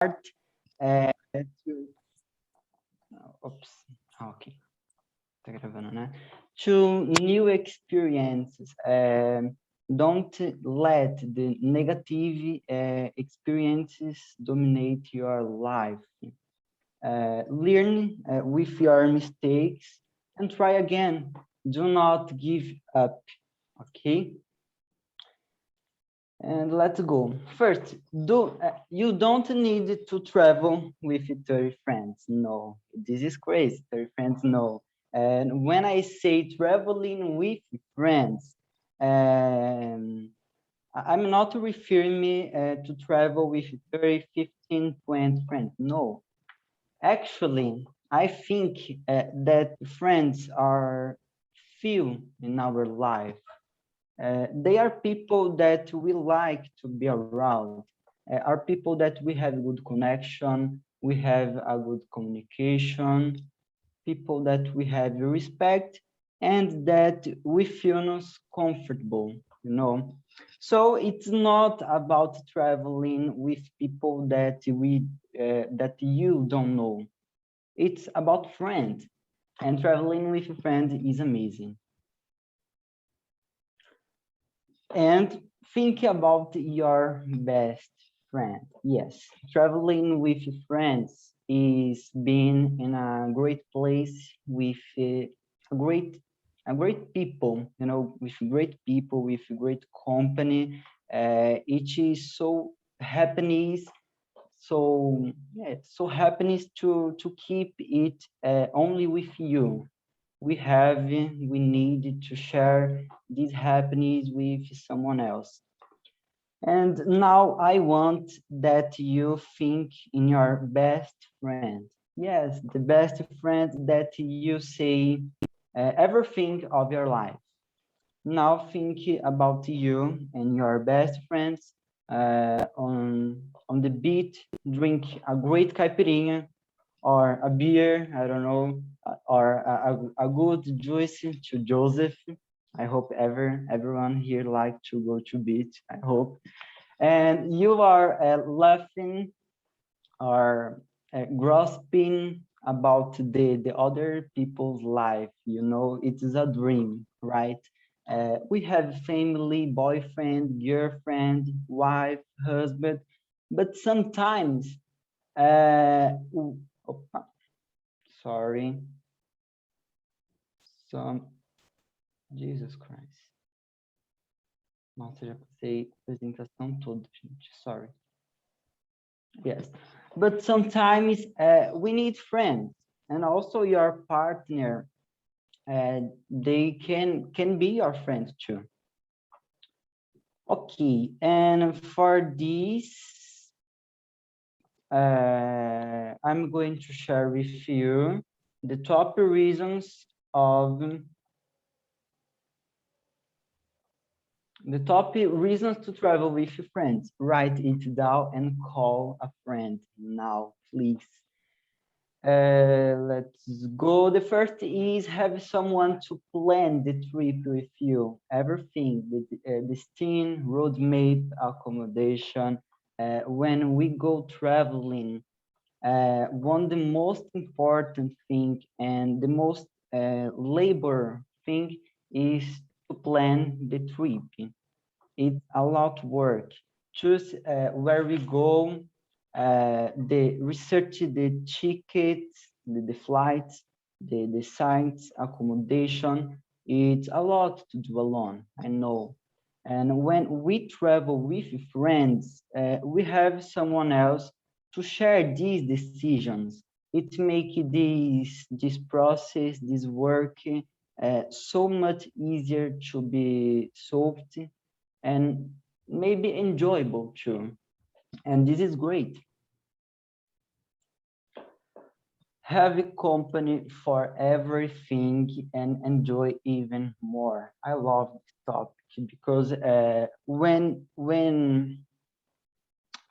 to, oops, okay, tá gravando, né? To new experiences. Don't let the negative experiences dominate your life. Learn with your mistakes and try again. Do not give up, okay? And let's go. First, you don't need to travel with 30 friends. No, this is crazy. 30 friends, no. And when I say traveling with friends, I'm not referring me to travel with 30, 15, 20 friends. No, actually, I think that friends are few in our life. They are people that we like to be around, are people that we have good connection, we have a good communication, people that we have respect, and that we feel us comfortable, you know. So it's not about traveling with people that that you don't know. It's about friends, and traveling with a friend is amazing. And think about your best friend. Yes, traveling with friends is being in a great place with a great people, you know, with great people, with great company. It is so happiness, so yeah, so happiness to keep it only with you. We need to share this happiness with someone else. And now I want that you think in your best friend. Yes, the best friend that you say everything of your life. Now think about you and your best friends on the beach, drink a great caipirinha or a beer, I don't know, or a good juice to Joseph. I hope everyone here like to go to beach, I hope. And you are laughing or grasping about the other people's life, you know, it is a dream, right? We have family, boyfriend, girlfriend, wife, husband, but sometimes sorry. Some, Jesus Christ. Nossa, já passei a apresentação toda, gente. Sorry. Yes. But sometimes we need friends and also your partner. They can be your friends too. Okay. And for this, I'm going to share with you the top reasons of the top reasons to travel with friends. Write it down and call a friend now, please. Let's go. The first is have someone to plan the trip with you. Everything, the destination, roadmap, accommodation. When we go traveling, one the most important thing and the most labor thing is to plan the trip. It's a lot of work. Choose where we go, the research, the tickets, the flights, the sites, accommodation. It's a lot to do alone, I know. And when we travel with friends, we have someone else to share these decisions. It makes this process, this work, so much easier to be solved and maybe enjoyable too. And this is great. Have a company for everything and enjoy even more. I love this topic because when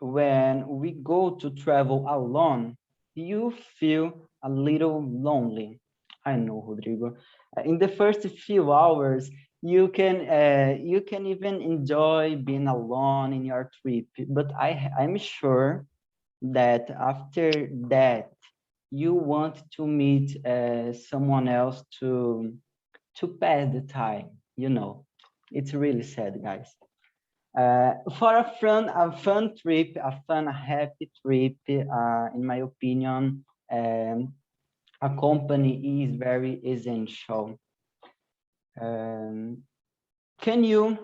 we go to travel alone, you feel a little lonely. I know, Rodrigo. In the first few hours, you can even enjoy being alone in your trip. But I'm sure that after that you want to meet someone else to pass the time, you know. It's really sad, guys. For a fun trip, a fun, happy trip, in my opinion, a company is very essential. Can you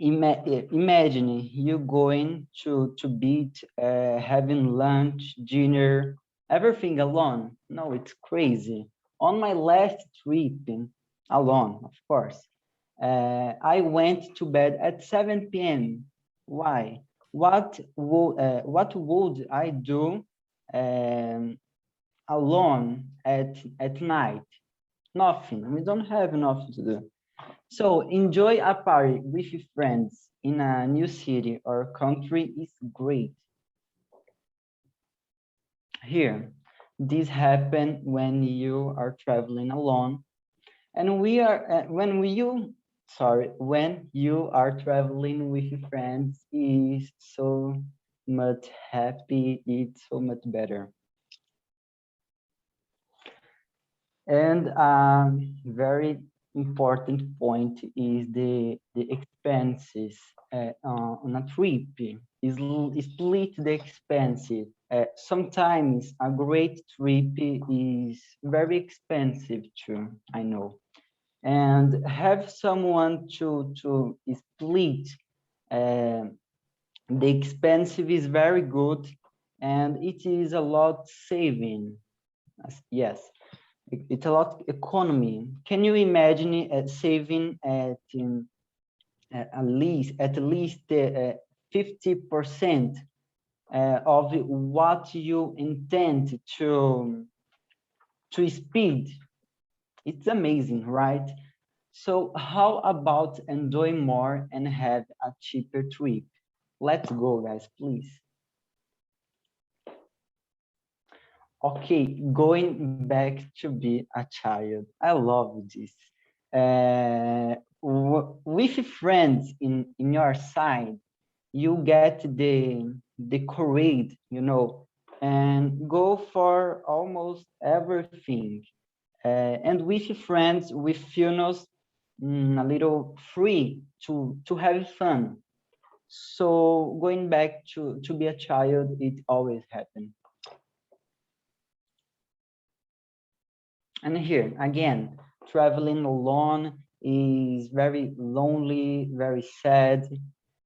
imagine you going to beach, having lunch, dinner, everything alone? No, it's crazy. On my last trip, alone, of course, I went to bed at 7 p.m. Why? What would I do alone at night? Nothing. We don't have nothing to do. So enjoy a party with your friends in a new city or country is great. Here, this happen when you are traveling alone, and we are when you are traveling with your friends is so much happy. It's so much better. And very important point is the expenses on a trip is split the expenses. Sometimes a great trip is very expensive too, I know. And have someone to split uh, the expensive is very good, and it is a lot saving. Yes, it's a lot economy. Can you imagine saving at least 50% of what you intend to speed? It's amazing, right? So how about enjoy more and have a cheaper trip? Let's go, guys, please. Okay, going back to be a child. I love this. With friends in your side, you get the courage, you know, and go for almost everything. And with friends, we feel us a little free to have fun. So going back to be a child, it always happens. And here again, traveling alone is very lonely, very sad.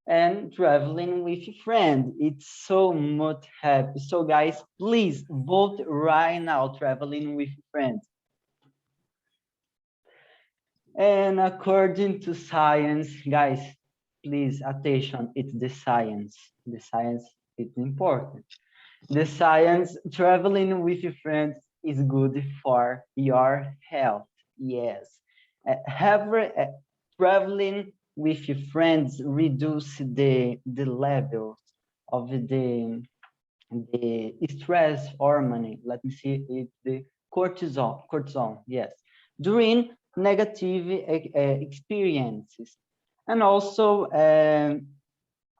And traveling with a friend, it's so much happy. So guys, please vote right now, traveling with friends. And according to science, guys, please attention, it's the science. The science is important. The science, traveling with your friends is good for your health. Yes. Traveling with your friends reduce the levels of the stress hormone. Let me see, it's the cortisol, yes, during negative experiences, and also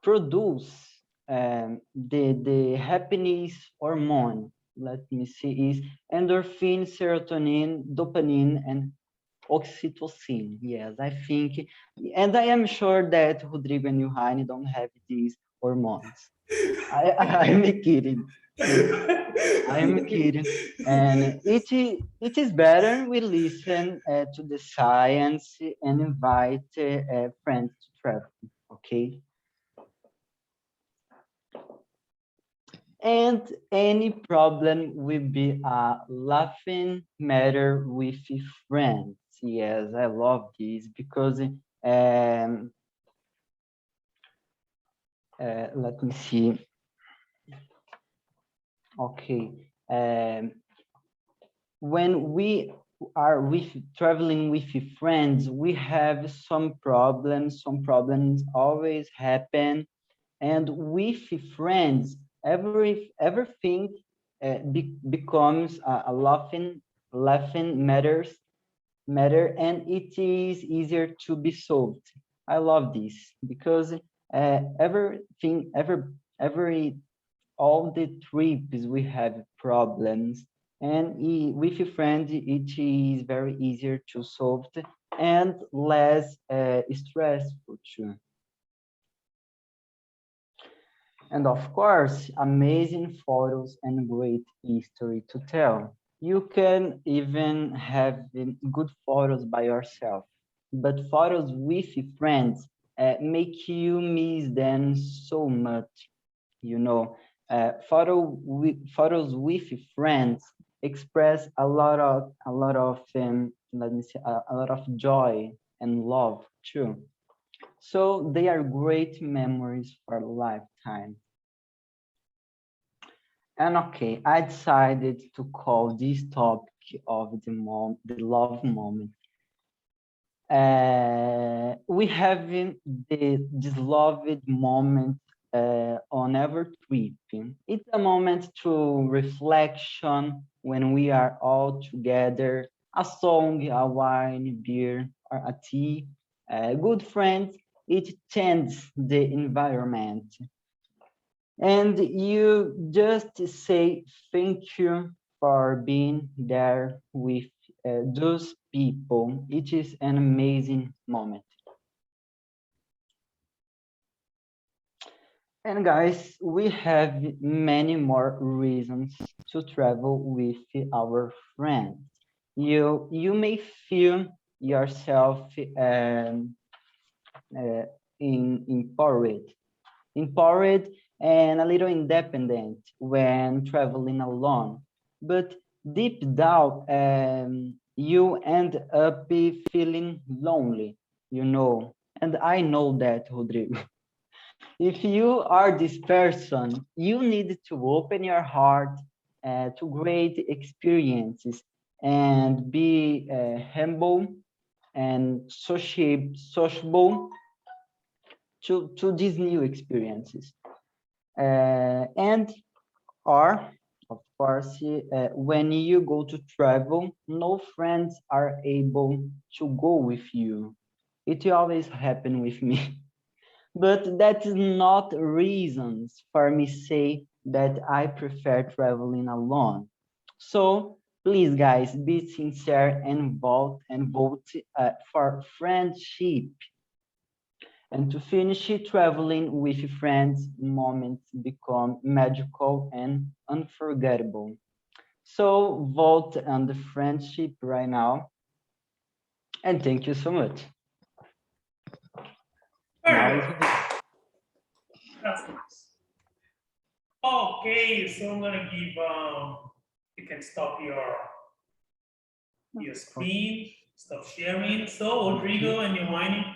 produce the happiness hormone. Let me see, is endorphin, serotonin, dopamine, and oxytocin. Yes, I think, and I am sure that Rodrigo and Newhayne don't have these hormones. I'm kidding. I'm kidding. And it is better we listen to the science and invite friends to travel. Okay. And any problem will be a laughing matter with friends. Yes, I love this because let me see. Okay. When we are traveling with friends, we have some problems. Some problems always happen, and with friends, everything becomes a laughing matter, and it is easier to be solved. I love this because everything every all the trips we have problems, and with a friend it is very easier to solve and less stressful too. And of course, amazing photos and great history to tell. You can even have good photos by yourself, but photos with friends make you miss them so much. You know, photos with friends express let me say, a lot of joy and love too. So they are great memories for a lifetime. And okay, I decided to call this topic of the love moment. We have this loved moment on every trip. It's a moment to reflection when we are all together, a song, a wine, beer, or a tea. Good friends, it changes the environment. And you just say thank you for being there with those people. It is an amazing moment. And guys, we have many more reasons to travel with our friends. You may feel yourself uh, empowered and a little independent when traveling alone. But deep down, you end up feeling lonely, you know. And I know that, Rodrigo. If you are this person, you need to open your heart to great experiences and be humble and sociable to these new experiences. And or of course, when you go to travel, no friends are able to go with you. It always happen with me. But that is not reasons for me say that I prefer traveling alone. So please, guys, be sincere and vote for friendship. And to finish it, traveling with friends, moments become magical and unforgettable. So vote on the friendship right now. And thank you so much. Now is That's nice. Okay, so I'm gonna give you can stop your screen, stop sharing. So Rodrigo and Newhayne,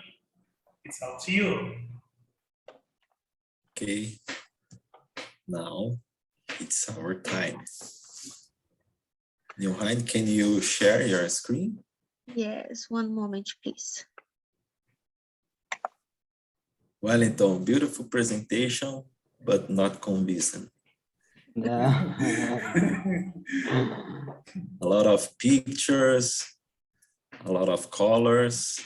it's up to you. Okay, now it's our time. Newhayne, can you share your screen? Yes, one moment, please. Wellington, beautiful presentation, but not convincing. yeah. A lot of pictures, a lot of colors.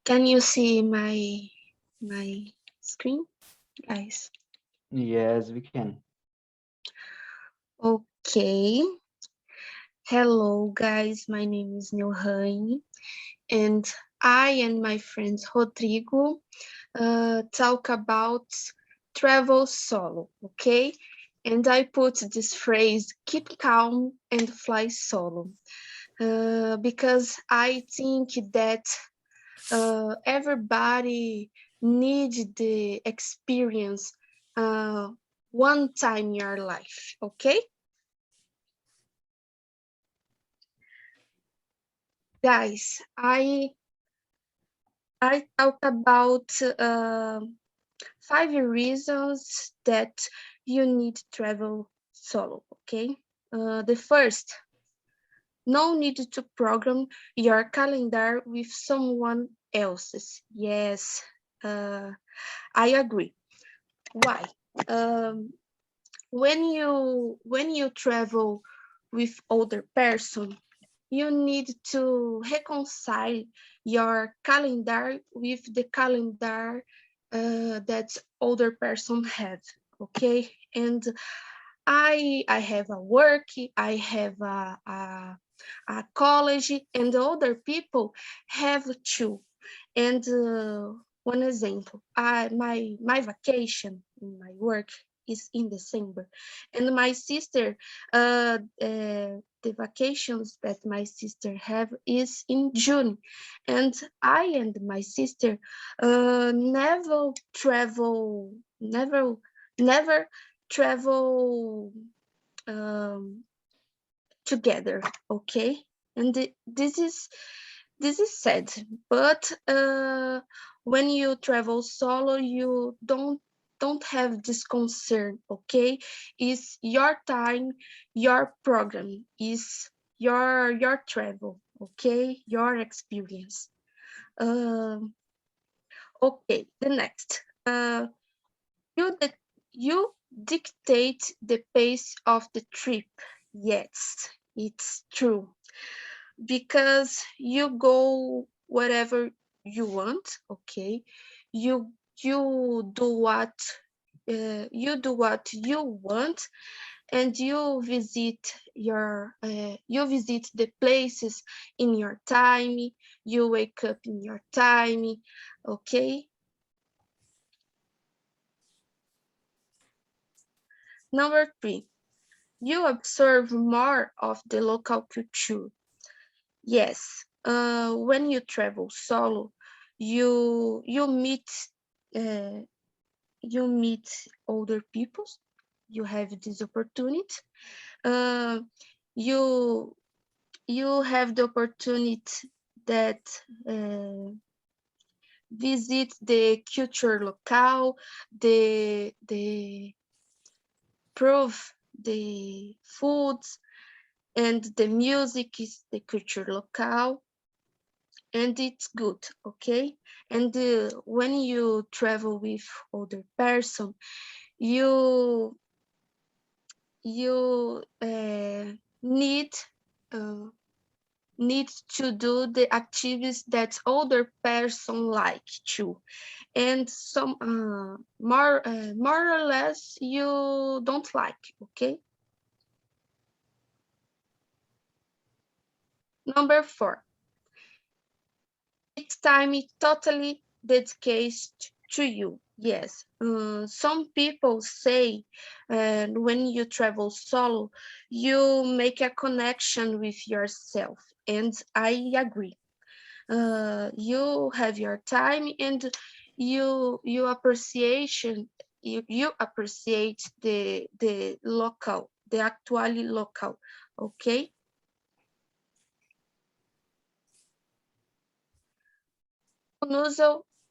Can you see my screen, guys? Yes, we can. Okay. Hello, guys. My name is Newhayne, and I and my friend Rodrigo talk about travel solo, okay? And I put this phrase, keep calm and fly solo, because I think that everybody needs the experience one time in your life, okay? Guys, I talk about 5 reasons that you need to travel solo, okay? The first, no need to program your calendar with someone else's. Yes, I agree. Why? Um, when you travel with other person, you need to reconcile your calendar with the calendar that other person have, okay? And I have a work, I have a college, and other people have too. And one example, my vacation in my work is in December, and my sister, the vacations that my sister have is in June, and I and my sister never travel, never travel together, okay? And this is sad, but when you travel solo, you don't have this concern, okay? It's your time, your program, is your travel, okay? Your experience. Okay, the next. You that you dictate the pace of the trip. Yes, it's true, because you go wherever you want, okay? You do what you want, and you visit the places in your time, you wake up in your time, okay? Number 3, you observe more of the local culture. Yes, when you travel solo, you meet uh, you meet older people. You have this opportunity. Uh, you you have the opportunity that visit the culture locale, the prove the foods, and the music is the culture locale, and it's good, okay? And when you travel with other person, you you uh, need to do the activities that other person like too, and some more or less you don't like, okay? Number 4, it's time totally dedicated to you. Yes, some people say when you travel solo, you make a connection with yourself, and I agree. You have your time, and you appreciation you appreciate the local, the actually local, okay?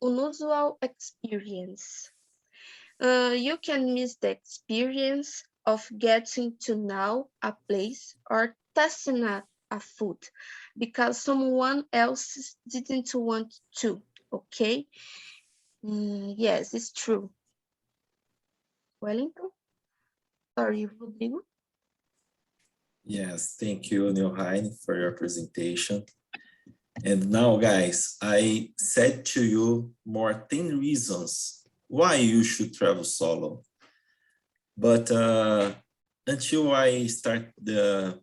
Unusual experience. You can miss the experience of getting to know a place or testing a food because someone else didn't want to, okay? Yes, it's true. Wellington? Sorry, Rodrigo? Yes, thank you, Newhayne, for your presentation. And now, guys, I said to you more 10 reasons why you should travel solo. But until I start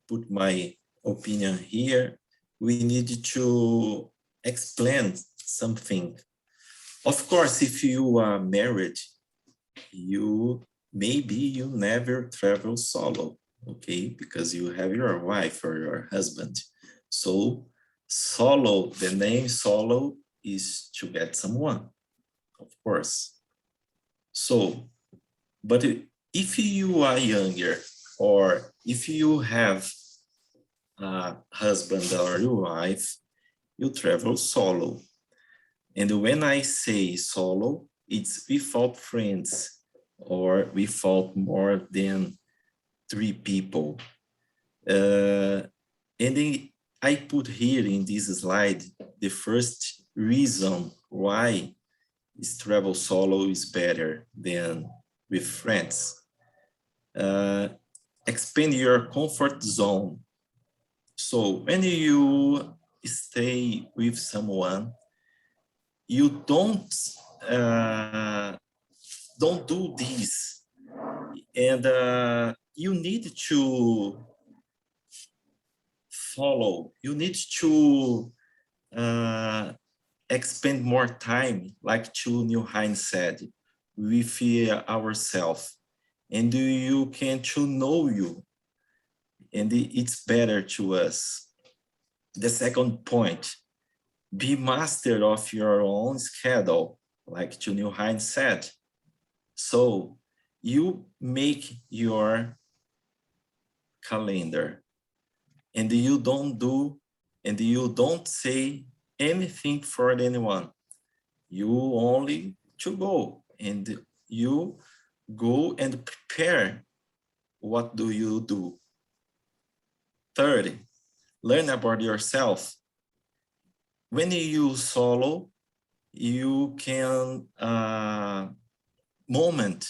put my opinion here, we need to explain something. Of course, if you are married, maybe you never travel solo, okay? Because you have your wife or your husband. So solo, the name solo is to get someone, of course. So, but if you are younger, or if you have a husband or your wife, you travel solo. And when I say solo, it's without friends or without more than 3 people. And then I put here in this slide the first reason why travel solo is better than with friends. Expand your comfort zone. So when you stay with someone, you don't do this, and you need to follow. You need to expend more time, like Newhayne said, with ourselves, and you can to know you, and it's better to us. The second point, be master of your own schedule, like Newhayne said. So you make your calendar, and you don't say anything for anyone. You only to go, and you go and prepare. What do you do? Third, learn about yourself. When you solo, you can moment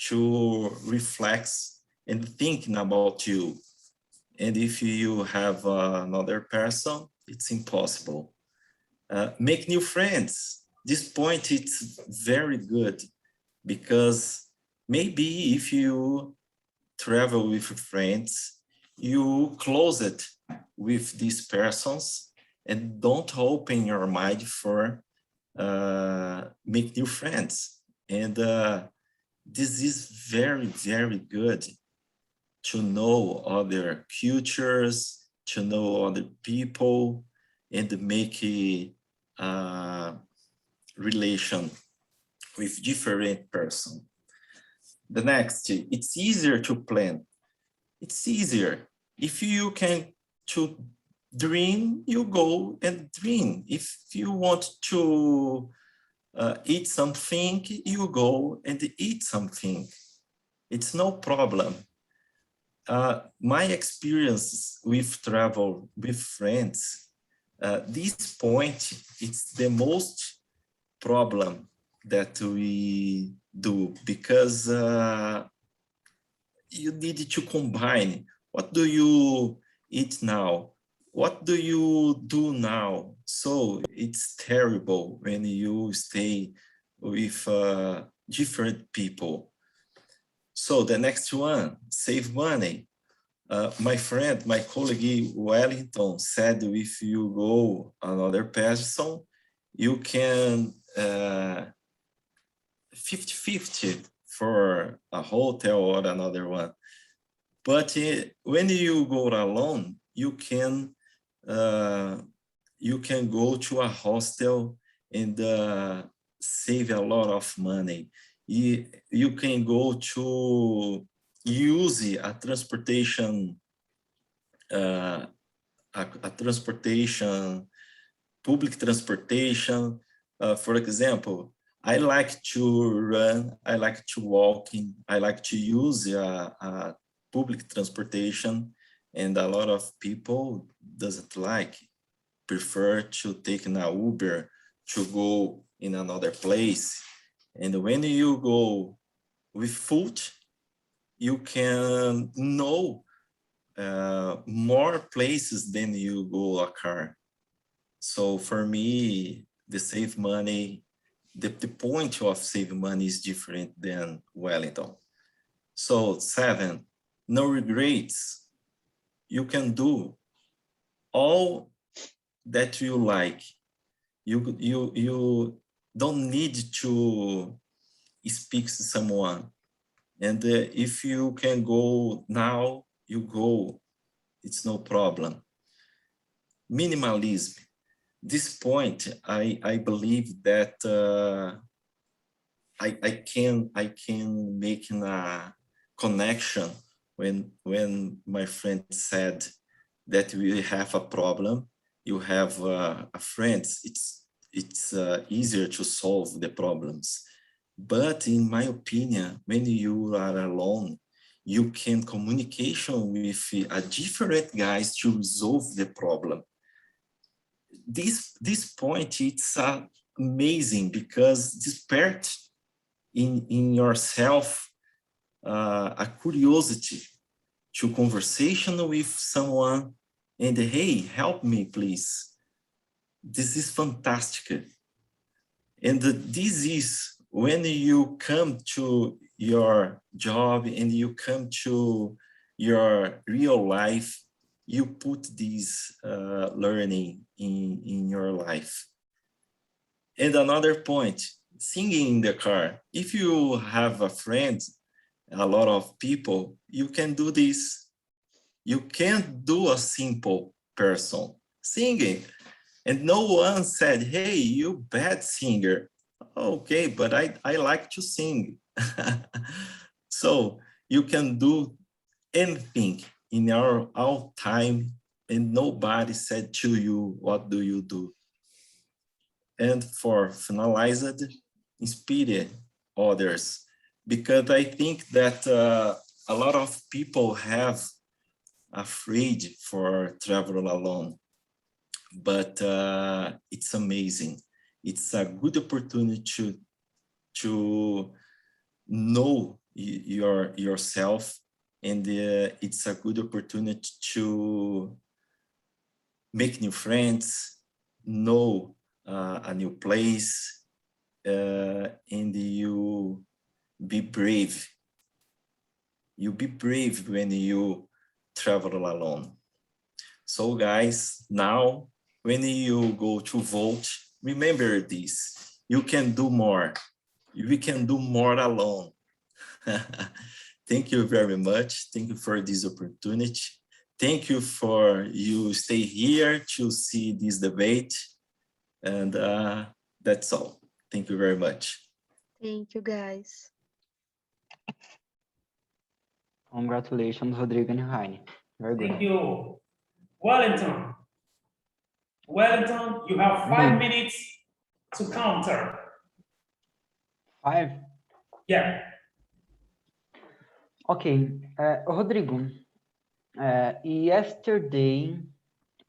to reflect and thinking about you. And if you have another person, it's impossible. Make new friends. This point it's very good, because maybe if you travel with friends, you close it with these persons and don't open your mind for make new friends. And this is very, very good to know other cultures, to know other people, and make a relation with different person. The next, it's easier to plan. It's easier. If you can to dream, you go and dream. If you want to eat something, you go and eat something. It's no problem. My experience with travel with friends, this point, it's the most problem that we do, because you need to combine. What do you eat now? What do you do now? So it's terrible when you stay with different people. So the next one, save money. My friend, my colleague Wellington said, if you go another person, you can 50-50 for a hotel or another one. But when you go alone, you can go to a hostel and save a lot of money. You can go to use a transportation, public transportation. For example, I like to run, I like to walk, I like to use a public transportation, and a lot of people doesn't like, prefer to take an Uber to go in another place. And when you go with food, you can know more places than you go a car. So for me, the save money, the point of save money is different than Wellington. So 7, no regrets. You can do all that you like. You don't need to speak to someone. And if you can go now, you go. It's no problem. Minimalism. This point, I believe that I can make a connection when my friend said that we have a problem. You have a friend. It's easier to solve the problems. But in my opinion, when you are alone, you can communication with a different guys to resolve the problem. This point, it's amazing, because this part in yourself a curiosity to conversation with someone, and hey, help me, please. This is fantastic. And this is when you come to your job and you come to your real life, you put this learning in your life. And another point, singing in the car. If you have a friend, a lot of people, you can do this. You can't do a simple person singing. And no one said, hey, you bad singer. Okay, but I like to sing. So you can do anything in our all time and nobody said to you, what do you do? And for finalized, inspire others. Because I think that a lot of people have afraid for travel alone, but it's amazing. It's a good opportunity to know yourself, and it's a good opportunity to make new friends, know a new place, and you be brave. You be brave when you travel alone. So guys, now when you go to Volt, remember this, you can do more. We can do more alone. Thank you very much. Thank you for this opportunity. Thank you for you stay here to see this debate. And that's all. Thank you very much. Thank you, guys. Congratulations, Rodrigo and Newhayne. Very good. Thank you. Wellington. Wellington, you have 5 minutes to counter. 5? Yeah. Okay, Rodrigo, yesterday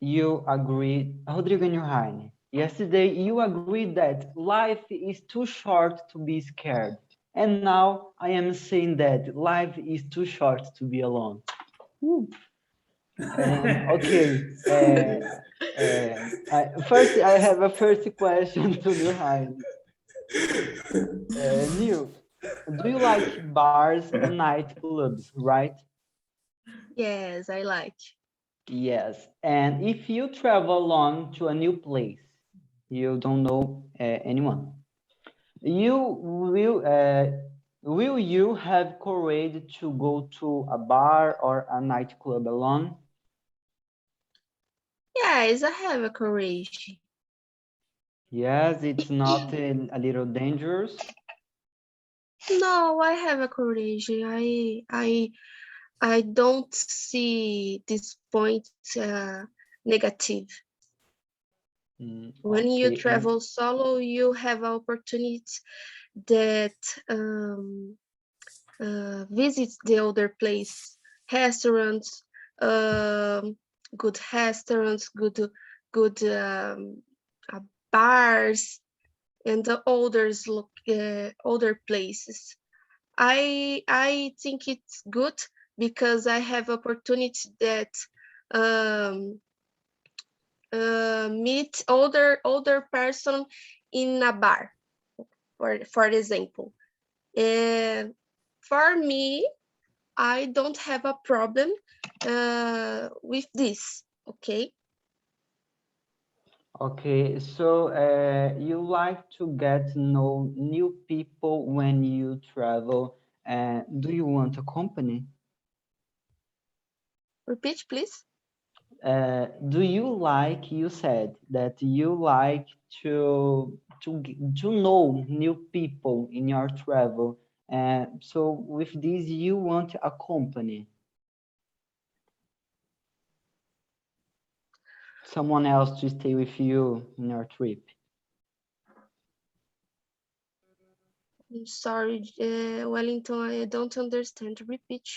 you agreed, Rodrigo and Newhayne, yesterday you agreed that life is too short to be scared. And now I am saying that life is too short to be alone. Okay, first I have a first question to Newhayne. New, do you like bars and nightclubs, right? Yes, I like. Yes, and if you travel alone to a new place, you don't know anyone, will you have courage to go to a bar or a nightclub alone? Yes, I have a courage. Yes, it's not a little dangerous. No, I have a courage. I don't see this point negative. When you Okay, travel solo, you have opportunities that visit the other place, restaurants, good restaurants, good bars, and the other places. I think it's good because I have opportunity that meet other person in a bar, for example. And for me, I don't have a problem with this. Okay. Okay, so you like to get to know new people when you travel. Do you want a company? Repeat, please. Do you like, you said that you like to know new people in your travel. So with this, you want a company, someone else to stay with you in your trip. I'm sorry, Wellington, I don't understand. Repeat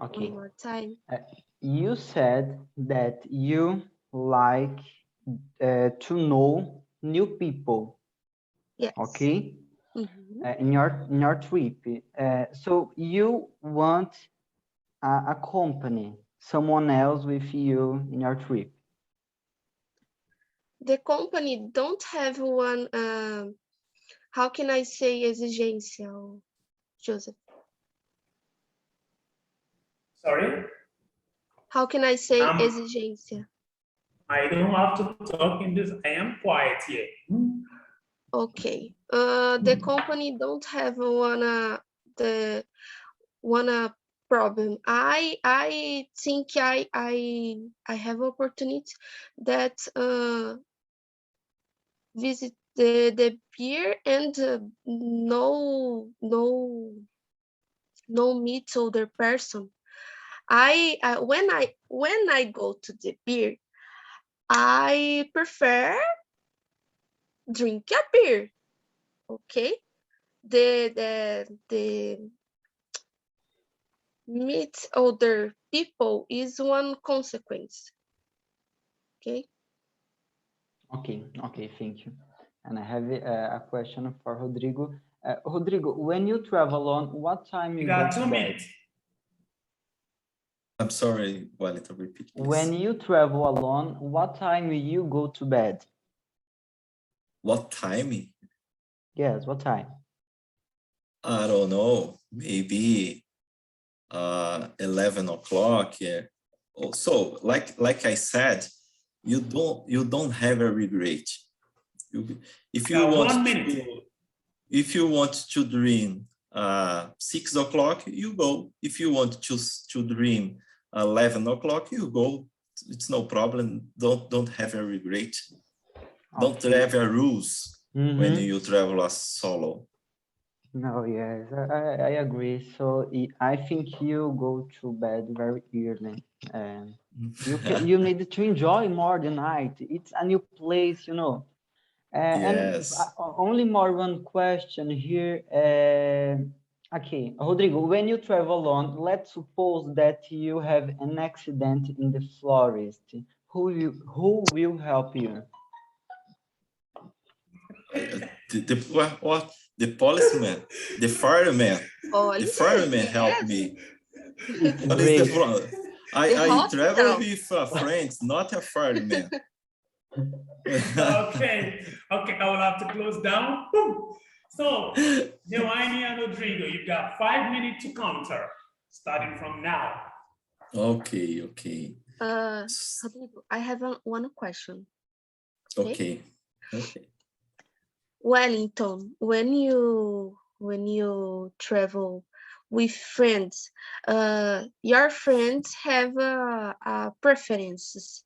Okay. one more time. You said that you like to know new people, Yes. okay? Mm-hmm. In your trip. So you want a company. someone else with you in your trip? The company don't have one, how can I say exigência, Joseph? Sorry, How can I say Um, exigência? I don't have to talk in this. I am quiet here. Okay. The company don't have the one problem. I think I have opportunity that visit the beer and no meet other person. When I go to the beer, I prefer drink a beer. Okay, the meet other people is one consequence. Okay. Okay, thank you. And I have a question for Rodrigo. Rodrigo, when you travel alone, what time You you go got to 2 bed? minutes. I'm sorry, Wellington, repeat, When please. you travel alone, what time you go to bed? What timing? Yes, what time? I don't know, maybe 11 o'clock. Yeah. Also, like I said, you don't have a regret. If you Got want 1 minute. to dream 6 o'clock, you go. If you want to dream 11 o'clock, you go. It's no problem. Don't have a regret. Don't have a rules when you travel as solo. No, yes, I agree. So I think you go to bed very early. And you need to enjoy more the night. It's a new place, you know. And Yes. only more one question here. Okay, Rodrigo, when you travel alone, let's suppose that you have an accident in the forest. Who will help you? What? The policeman, the fireman, the fireman helped Yes. me. It's What is the great. problem? The I travel hospital. with friends, not a fireman. Okay, I will have to close down. Boom. So, Newhayne and Rodrigo, you've got 5 minutes to counter, starting from now. Okay. Rodrigo, I have one question. Okay. Wellington, when you travel with friends, your friends have preferences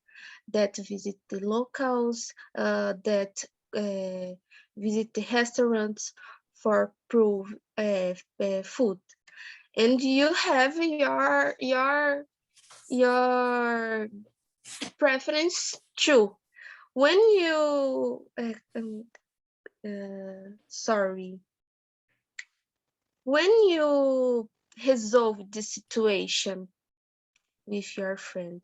that visit the locals, that visit the restaurants for prove food, and you have your preference too. When you sorry, when you resolve the situation with your friend?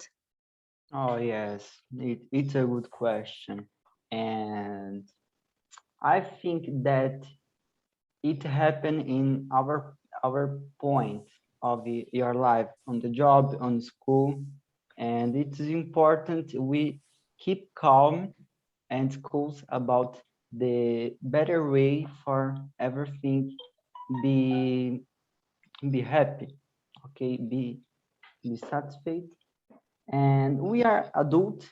Oh, yes, it's a good question. And I think that it happened in our point of your life on the job, on school, and it is important we keep calm and cool about the better way for everything be be happy, okay, be satisfied, and we are adult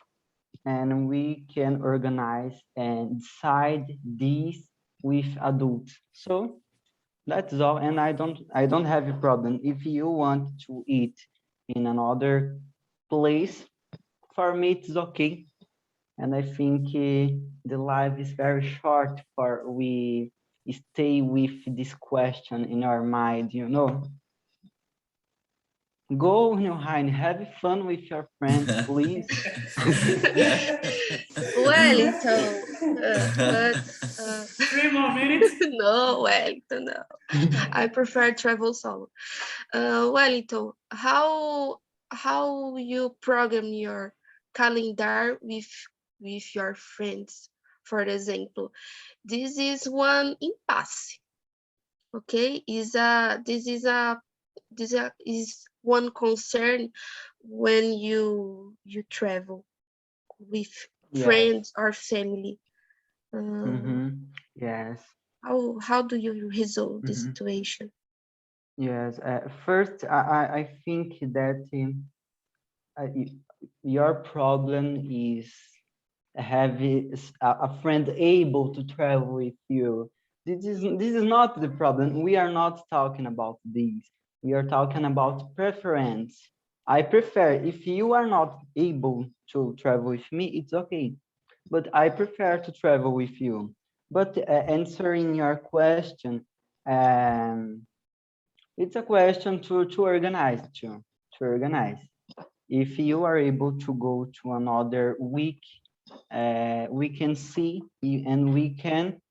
and we can organize and decide these with adults. So that's all, and I don't have a problem if you want to eat in another place. For me, it's okay, and I think the life is very short for we stay with this question in our mind. You know, go, Newhayne, have fun with your friends, please. Wellington, but 3 more minutes. no, Wellington, no. I prefer travel solo. Wellington, how you program your calendar with your friends? For example, this is one impasse. Okay, this is a is one concern when you travel with Yes. friends or family. Yes. How do you resolve the Mhm. situation? Yes. First, I think that your problem is having a friend able to travel with you. This is not the problem. We are not talking about this. We are talking about preference. I prefer if you are not able to travel with me, it's okay. But I prefer to travel with you. But answering your question, um, it's a question to organize to organize. If you are able to go to another week, we can see and we can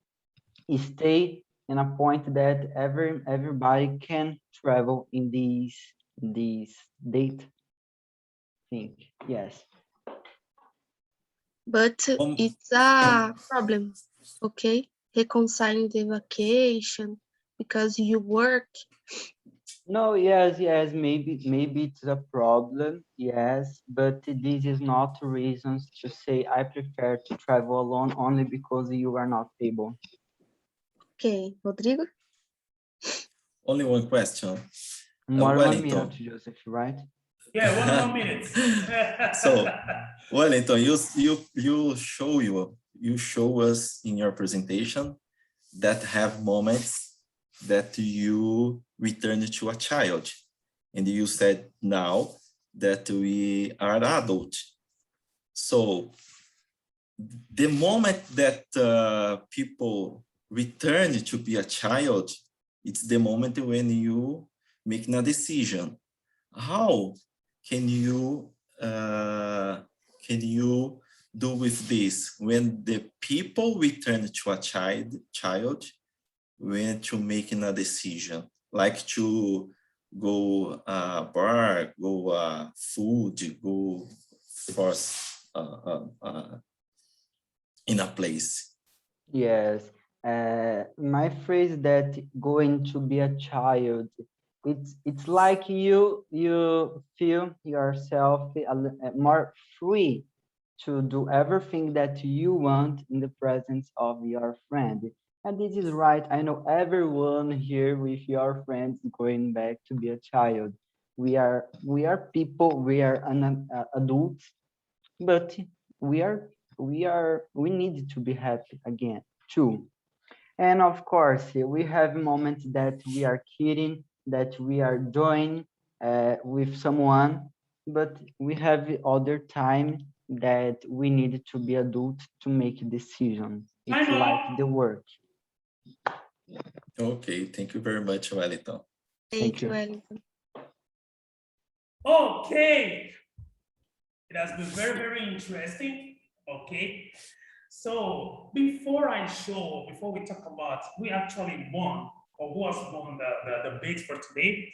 stay in a point that everybody can travel in these date thing. Yes. But Um, it's a problem, okay? Reconciling the vacation because you work. No, yes, maybe it's a problem, yes, but this is not reasons to say I prefer to travel alone only because you are not able. Okay, Rodrigo? only one question. More 1 minute, Wellington. Joseph, right? Yeah, 1 more minute. So, Wellington, you show us in your presentation that have moments that you return to a child, and you said now that we are adult. So, the moment that people return to be a child, it's the moment when you make a decision. How can you uh, do with this when the people return to a child when to making a decision, like to go bar, go food, go for in a place. Yes. My phrase that going to be a child, it's like you feel yourself more free to do everything that you want in the presence of your friend. And this is right. I know everyone here with your friends going back to be a child. We are people. We are adults, but we are we need to be happy again too. And of course, we have moments that we are kidding, that we are joining with someone, but we have other time that we need to be adult to make decisions. It's Time like out. the work. Okay, thank you very much, Wellington. Thank Thank you, you. Wellington. Okay. It has been very, very interesting. Okay. So before we talk about we actually won or who has won the debate for today,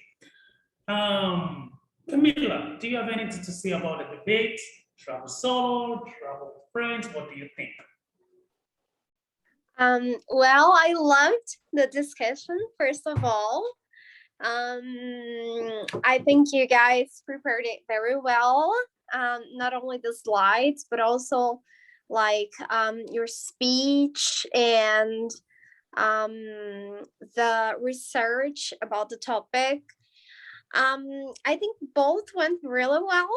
Camila, do you have anything to say about the debate? Travel solo, travel with friends, what do you think? Well, I loved the discussion, first of all. I think you guys prepared it very well. Not only the slides, but also like your speech and the research about the topic. I think both went really well.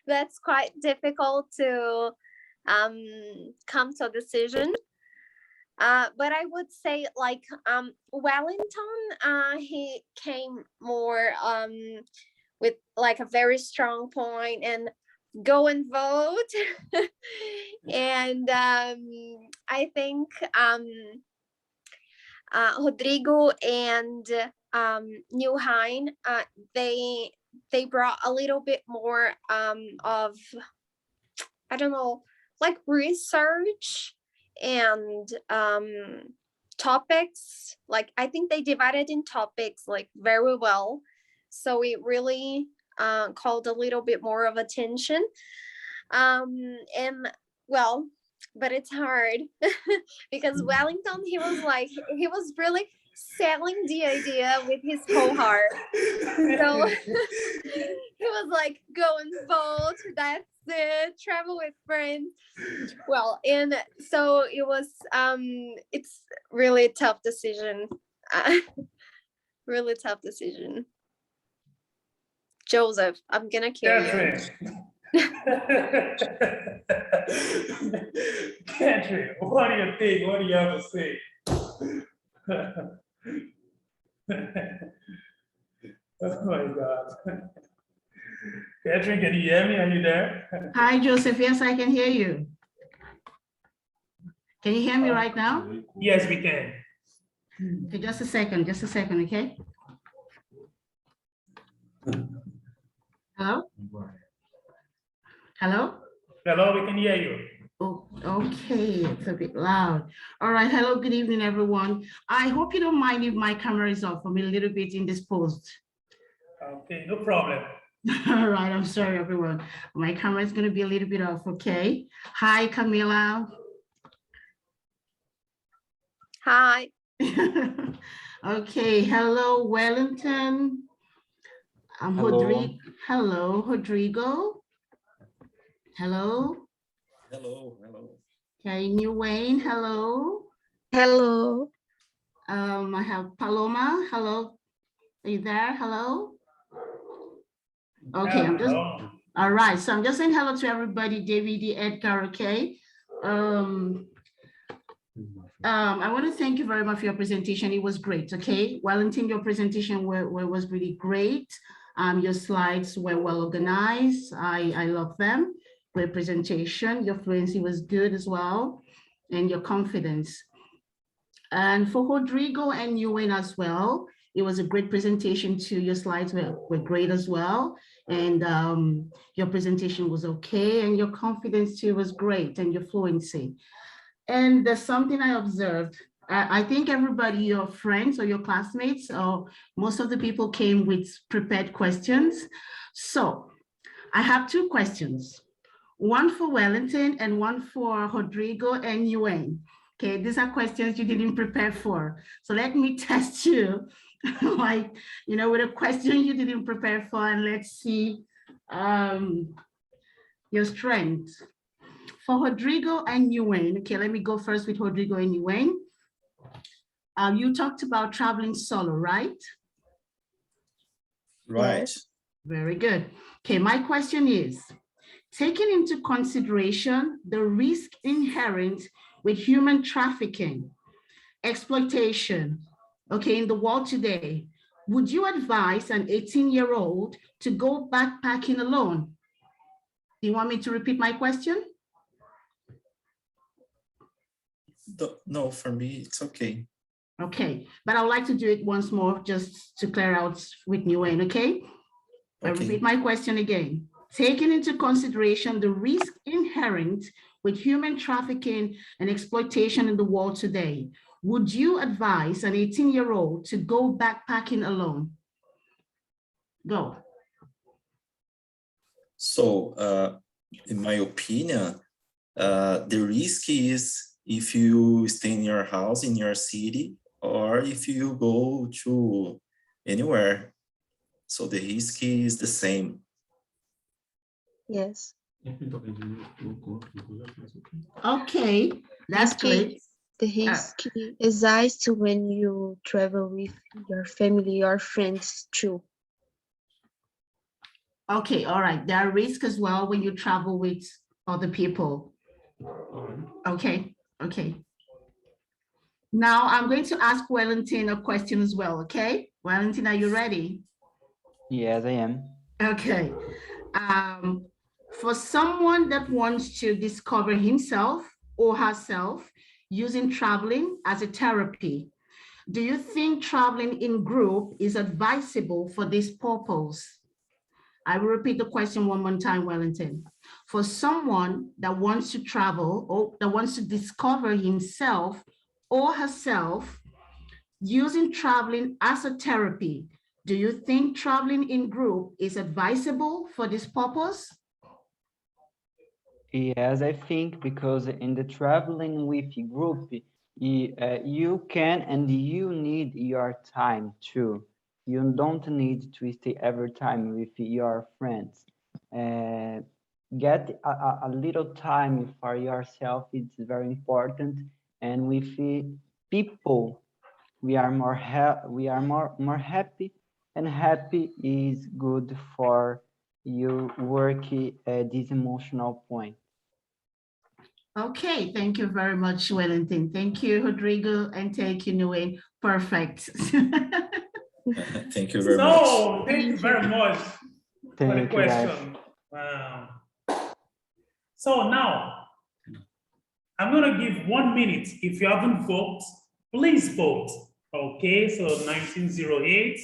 That's quite difficult to come to a decision. But I would say like Wellington, he came more with like a very strong point and go and vote. And I think Rodrigo and Newhayne, they brought a little bit more of, I don't know, like research and topics. Like I think they divided in topics like very well, so it really called a little bit more of attention. And but it's hard because Wellington, he was really selling the idea with his whole heart. So he was like, go and vote. That's it. Travel with friends. Well, and so it was. It's really a tough decision. Really tough decision. Joseph, I'm gonna kill you. Catherine, what do you think? What do you have to say? Oh my God. Catherine, can you hear me? Are you there? Hi, Joseph. Yes, I can hear you. Can you hear me right now? Yes, we can. Okay, just a second, okay? Hello? Hello? Hello, we can hear you. Oh, okay, it's a bit loud. All right, hello, good evening, everyone. I hope you don't mind if my camera is off. I'm a little bit indisposed. Okay, no problem. All right, I'm sorry, everyone. My camera is gonna be a little bit off, okay? Hi, Camila. Hi. Okay, hello, Wellington. Hello. Hello, Rodrigo. Hello. Hello, hello. Okay, Newhayne, hello. Hello. I have Paloma, hello. Are you there? Hello. Okay, Hello. all right, so I'm just saying hello to everybody, David, Edgar, okay? I want to thank you very much for your presentation. It was great, okay? Wellington, your presentation was really great. Your slides were well organized. I love them. Great presentation. Your fluency was good as well, and your confidence. And for Rodrigo and Newhayne as well, it was a great presentation too. Your slides were great as well. And your presentation was okay. And your confidence too was great, and your fluency. And there's something I observed. I think everybody, your friends or your classmates, or most of the people came with prepared questions. So I have two questions, one for Wellington and one for Rodrigo and Newhayne. Okay, these are questions you didn't prepare for. So let me test you, like, with a question you didn't prepare for, and let's see your strengths. For Rodrigo and Newhayne, okay, let me go first with Rodrigo and Newhayne. You talked about traveling solo, right? Right. Yes. Very good. Okay, my question is, taking into consideration the risk inherent with human trafficking, exploitation, okay, in the world today, would you advise an 18-year-old to go backpacking alone? Do you want me to repeat my question? No, for me, it's okay. Okay, but I would like to do it once more just to clear out with Newhayne, okay? I repeat my question again. Taking into consideration the risk inherent with human trafficking and exploitation in the world today, would you advise an 18-year-old to go backpacking alone? Go. So, in my opinion, the risk is if you stay in your house, in your city, or if you go to anywhere. So the risk is the same. Yes. Okay, that's good. The risk exists when you travel with your family or friends too. Okay, all right. There are risks as well when you travel with other people. Okay, okay. Now I'm going to ask Wellington a question as well, okay? Wellington, are you ready? Yes, I am. Okay. For someone that wants to discover himself or herself using traveling as a therapy, do you think traveling in group is advisable for this purpose? I will repeat the question one more time, Wellington. For someone that wants to travel or that wants to discover himself or herself using traveling as a therapy, do you think traveling in group is advisable for this purpose? Yes, I think because in the traveling with group, You can and you need your time too. You don't need to stay every time with your friends. Get a little time for yourself. It's very important. And with people, we are more happy, and happy is good for you work this emotional point. Okay, thank you very much, Wellington. Thank you, Rodrigo, and thank you, Newhayne. Perfect. Thank you very much. So, thank you very much for the Thank you, guys. question. Wow. So now, I'm gonna give 1 minute. If you haven't voted, please vote. Okay, so 1908,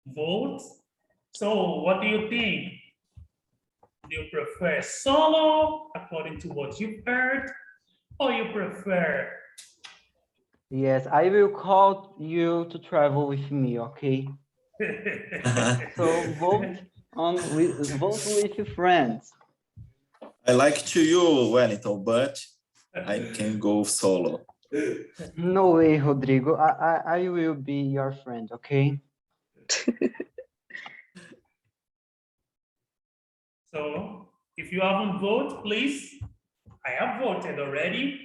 vote. So what do you think? Do you prefer solo, according to what you've heard, or you prefer? Yes, I will call you to travel with me, okay? So vote with your friends. I like to you, Wellington, but I can go solo. No way, Rodrigo. I will be your friend, okay? So if you haven't voted, please. I have voted already.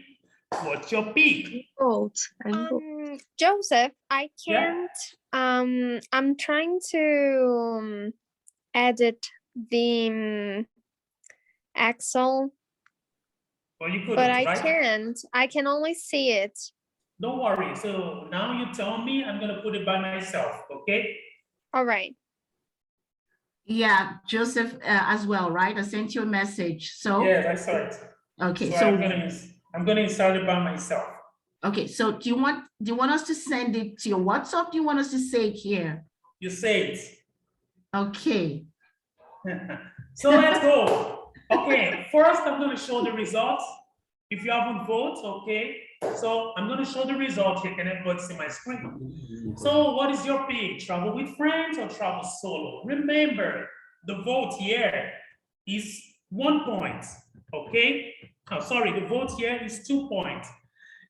What's your pick? Vote. Joseph, I Yeah. can't, I'm trying to edit the Excel, Or you couldn't, but I right? can't. I can only see it. Don't worry. So now you tell me, I'm gonna put it by myself, okay? All right. Yeah, Joseph as well, right? I sent you a message. So Yes, I saw it. okay, So so I'm gonna install it by myself. okay, so do you want us to send it to your WhatsApp? Do you want us to say it here? You say it. Okay. So let's go. Okay, first I'm going to show the results. If you haven't voted, okay. So I'm going to show the results here. Can everybody see my screen? So what is your pick? Travel with friends or travel solo? Remember, the vote here is 1 point, okay? Oh, sorry, the vote here is 2 points.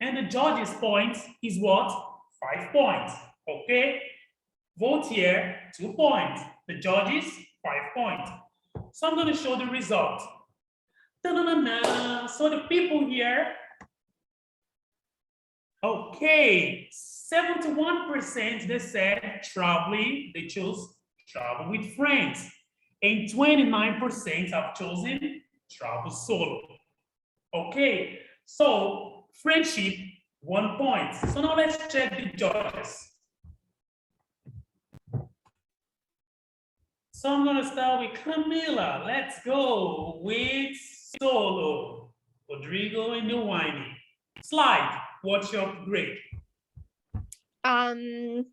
And the judge's point is what? 5 points, okay? Vote here, 2 points. The judges, 5 points. So I'm going to show the result. Ta-da-da-da. So the people here, okay, 71% they said traveling, they chose travel with friends. And 29% have chosen travel solo. Okay, so friendship, 1 point. So now let's check the judges. So I'm gonna start with Camila. Let's go with solo. Rodrigo and Newhayne. Slide, what's your grade? I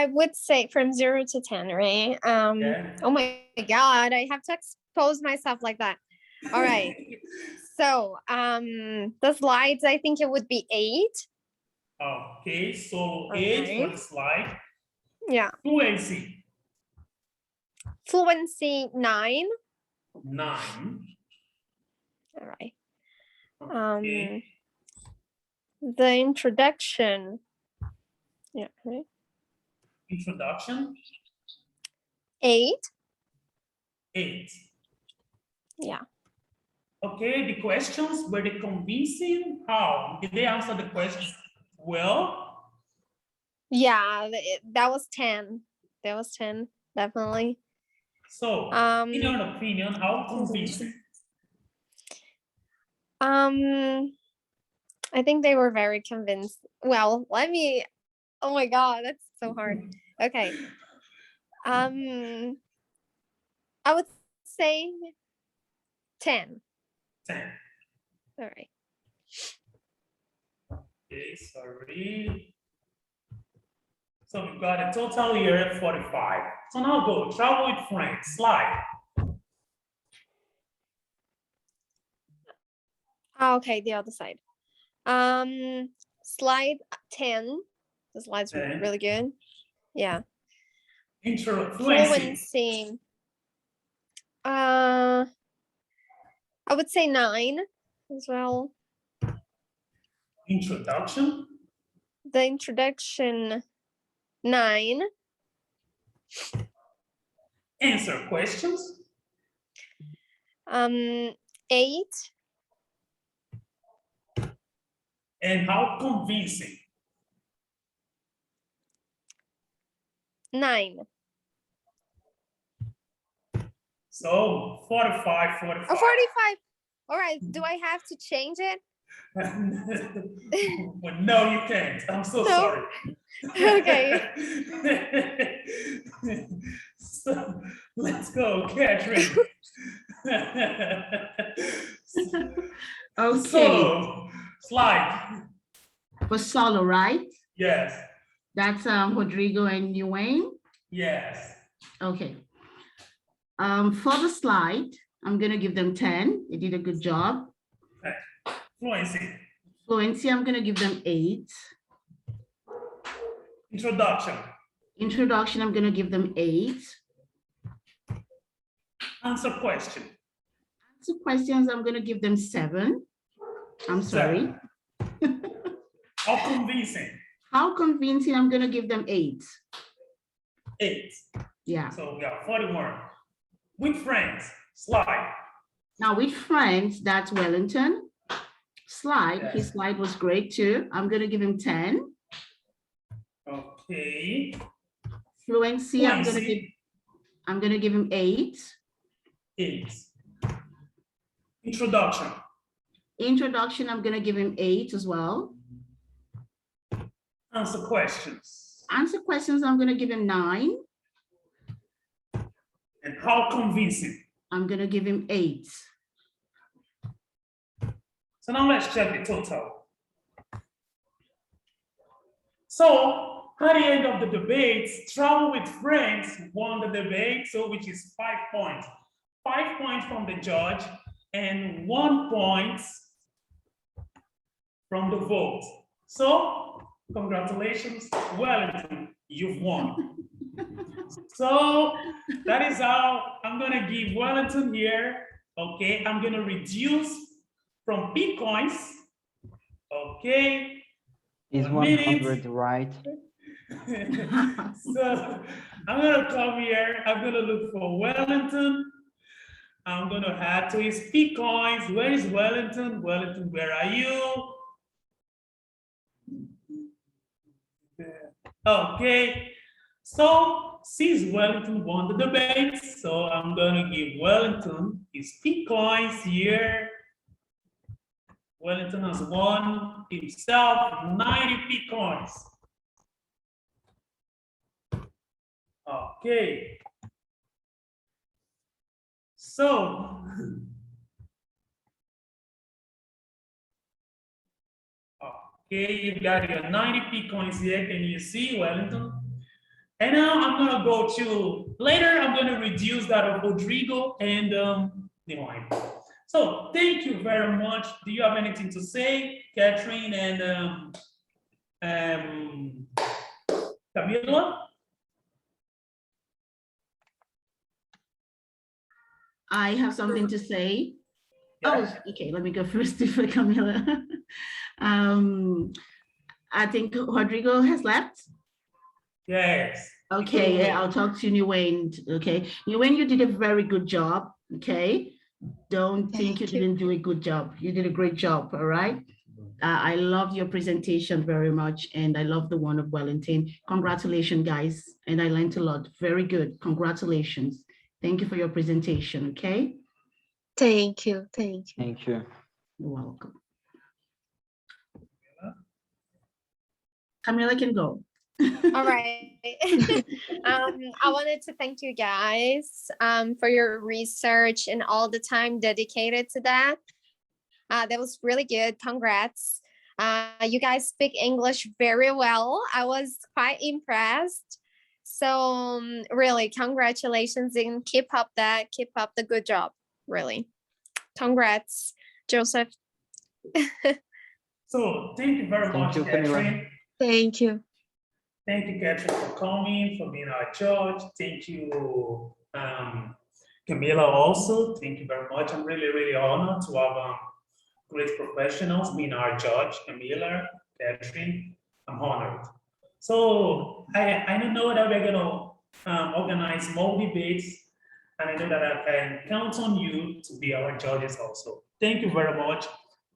would say from 0 to 10, right? Yeah. Oh my God, I have to expose myself like that. All right. So the slides, I think it would be 8. Okay, so Okay. 8 for the slide. Yeah. Fluency. Fluency 9. 9. All right. Okay. The introduction. Yeah. Right. Introduction. 8. 8. Yeah. Okay, the questions, were they convincing? How? Did they answer the questions well? Yeah, that was 10. That was 10, definitely. So, in your opinion, how convincing? I think they were very convinced. Well, oh my God, that's so hard. Okay. I would say 10. 10. All right. Okay, sorry. So we've got a total here 45. So now go, travel with friends, slide. Okay, the other side. Slide 10. The slides were 10. really good. Yeah. Intro, Fluency. I would say 9 as well. Introduction. The introduction, 9. Answer questions. 8. And how convincing. 9. So 45, 45. Oh, 45. All right. Do I have to change it? Well, no, you can't. I'm so No. sorry. Okay. So let's go, Catherine. Okay, So, slide. for solo, right? Yes, That's Rodrigo and Newhayne. yes. Okay. For the slide, I'm gonna give them 10. They did a good job. Fluency. Fluency, I'm gonna give them 8. Introduction. Introduction, I'm gonna give them 8. Answer question. Answer questions, I'm gonna give them 7. I'm sorry. 7. How convincing? How convincing, I'm gonna give them 8. 8. Yeah. So we got 41. With friends. Slide. Now with friends, that's Wellington. Slide, Yes. his slide was great too. I'm gonna give him 10. Okay. Fluency, I'm Fluency. gonna give him 8. 8. Introduction. Introduction, I'm gonna give him 8 as well. Answer questions. Answer questions, I'm gonna give him 9. And how convincing? I'm gonna give him 8. So now let's check the total. So at the end of the debates, travel with friends won the debate, so which is 5 points. 5 points from the judge and 1 point from the vote. So congratulations, Wellington, you've won. So that is how I'm gonna give Wellington here. Okay, I'm gonna reduce from P coins. Okay. Is 100 right? So I'm gonna come here. I'm gonna look for Wellington. I'm gonna add to his P coins. Where is Wellington? Wellington, where are you? Okay. So since Wellington won the debate, so I'm gonna give Wellington his P coins here. Wellington has won himself 90 P coins. Okay. So, okay, you've got your 90 P coins here. Can you see, Wellington? And now I'm gonna go to, later I'm gonna reduce that of Rodrigo and Newhayne. So thank you very much. Do you have anything to say, Catherine and Camila? I have something to say. Oh, okay, let me go first before Camila. I think Rodrigo has left. Yes. Okay, yeah, I'll talk to Newhayne. Okay, Newhayne, you did a very good job. Okay, don't think you didn't do a good job. You did a great job. All right. I love your presentation very much, and I love the one of Wellington. Congratulations, guys, and I learned a lot. Very good. Congratulations. Thank you for your presentation. Okay. Thank you. Thank you. Thank you. You're welcome. Camila can go. All right. I wanted to thank you guys for your research and all the time dedicated to that. That was really good. Congrats. You guys speak English very well. I was quite impressed. So really, congratulations and keep up the good job. Really. Congrats, Joseph. So thank you very much, you, Camila. Catherine. Thank you. Thank you, Catherine, for coming, for being our judge. Thank you, Camila, also. Thank you very much. I'm really, really honored to have great professionals being our judge, Camila, Catherine. I'm honored. So I don't know that we're gonna organize more debates, and I know that I can count on you to be our judges also. Thank you very much.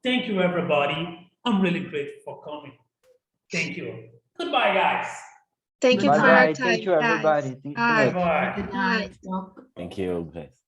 Thank you, everybody. I'm really grateful for coming. Thank you. Goodbye, guys. Thank you Bye for your bye. time, Thank you, guys. everybody. Thank you so Bye. much. Bye. Good Bye. night. Welcome. Thank you, guys.